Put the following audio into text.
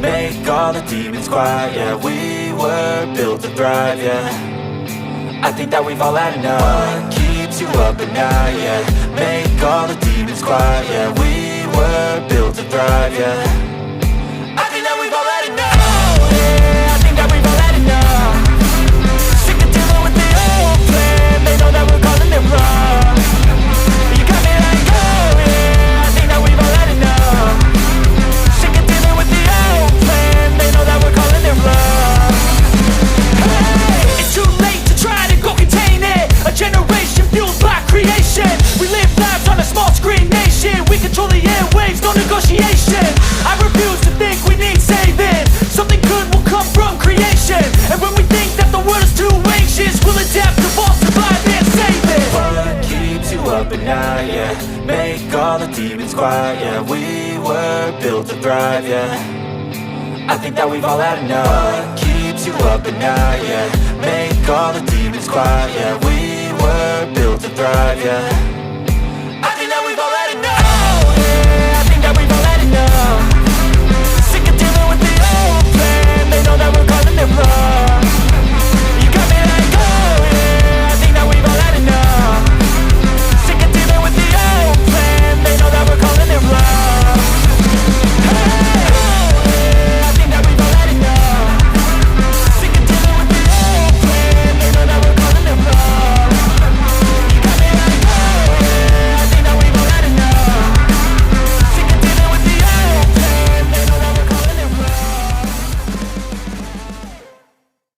make all the demons quiet. Yeah, we were built to thrive, yeah. I think that we've all had enough. What keeps you up at night, yeah. Make all the demons quiet, yeah. We were built to thrive, yeah. I think that we've all had enough. Yeah, I think that we've all had enough. Sick of dealing with the old plan. They know that we're calling it wrong. You got me like, oh yeah, I think that we've all had enough. Sick of dealing with the old plan. They know that we're calling it wrong. Hey, it's too late to try to go contain it. A generation fueled by creation. We live lives on a small screen nation. We control the airwaves, no negotiation. I refuse to think we need saving. Something good will come from creation. And when we think that the world is too anxious, we'll adapt, evolve, survive and save it. What keeps you up at night, yeah. Make all the demons quiet, yeah. We were built to thrive, yeah. I think that we've all had enough. What keeps you up at night, yeah. Make all the demons quiet, yeah. We were built to thrive, yeah.